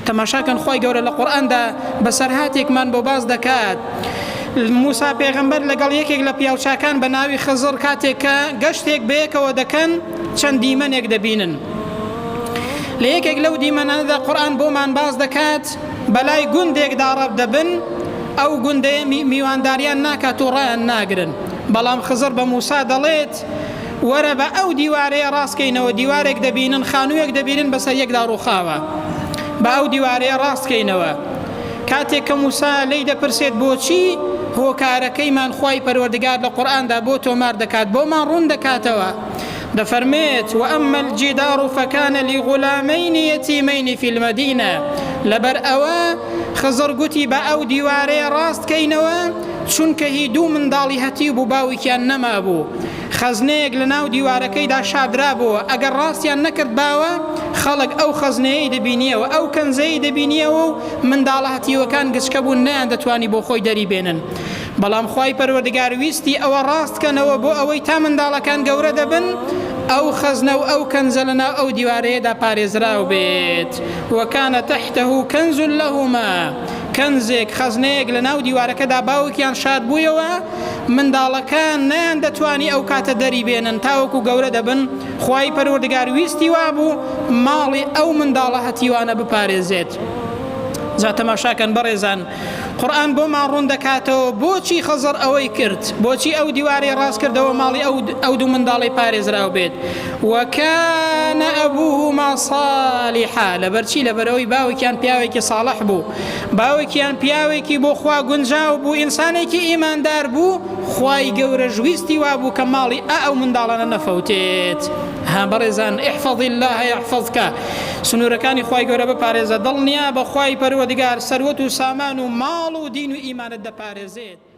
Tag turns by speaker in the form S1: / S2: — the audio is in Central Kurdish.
S1: تەماشاکەن خۆی گەورە لە قورئاندا بەسەرهاتێکمان بۆ باز دەکات. موسا پێغەمبەر لەگەڵ یەکێک لە پیاوچاکان بە ناوی خزر کاتێک کە گەشتێک بەیەکەوە دەکەن چەند دیمەنێک دەبینن. لە یەکێک لەو دیمەنانەدا قورئان بۆمان باز دەکات بەلای گوندێکدا ڕەب دەبن، ئەو گوندەیە میوانداریان ناکات و ڕایان ناگرن. بەڵام خزر بە موسا دەڵێت وەرە بە ئەو دیوارەیە ڕاستکەینەوە، دیوارێک دەبینن خانوویەک دەبینن بەسەر یەکدا ڕووخاوە، بە ئەو دیوارەیە ڕاستکەینەوە. کاتێک کە موسا لێی دەپرسێت بۆچی هۆکارەکەیمان خوای پەروەردگار لە قورئاندا بۆ تۆمار دەکات، بۆمان ڕوون دەکاتەوە، دەفەرمێت وأما الجدار فكان لغلامين يتيمين في المدينة. لەبەر ئەوە خزر گوتی بە ئەو دیوارەیە ڕاستکەینەوە چونکە هی دوو منداڵی هەتی بوو باوکیان نەما بوو، خەزنەیەک لە ناو دیوارەکەیدا شادرا بووە، ئەگەر ڕاستیان نەکرد باوە خەڵک ئەو خەزنەیەی دەبینیەوە، ئەو کەنزەی دەبینیەوە و منداڵە هەتیوەکان گچکە بوون نەیان دەتوانی بۆ خۆی دەری بێنن. بەڵام خوای پەروەردگار ویستی ئەوە ڕاستکەنەوە بۆ ئەوەی تا منداڵەکان گەورە دەبن ئەو خەزنە و ئەو کەنزە لەناو ئەو دیوارەیەدا پارێزراو بێت. وەکانە تەحتەه کەنز لەهما، کەنزێک خەزنەیەک لە ناو دیوارەکەدا باوکیان شاد بوویەوە، منداڵەکان نەیان دەتوانی ئەو کاتە دەری بێنن تاوەکو گەورە دەبن. خوای پەروەردگار ویستی وابوو ماڵی ئەو منداڵە هەتیوانە بپارێزێت. جا تەماشاکەن بەڕێزان، قورئان بۆمان ڕوون دەکاتەوە بۆچی خەزر ئەوەی کرد، بۆچی ئەو دیوارەی ڕاست کردەوە ماڵی ئەو دوو منداڵی پارێزراو بێت. وەکانە ئەبوهما صالحا، لەبەرچی لەبەرەوەی باوکیان پیاوێکی ساڵح بوو، باوکیان پیاوێکی بۆ خوا گونجاو بوو، ئینسانێکی ئیماندار بوو، خوای گەورە ژویستی وابوو کە ماڵی ئەو منداڵانە نەفەوتێت. ها بەڕێزان احفظ الله يحفظك، سنوورەکانی خوای گەورە بپارێزە، دڵنیا بە خوای پەروەردگار سەروەت و سامان و ماڵ و دین و ئیمانت دەپارێزێت.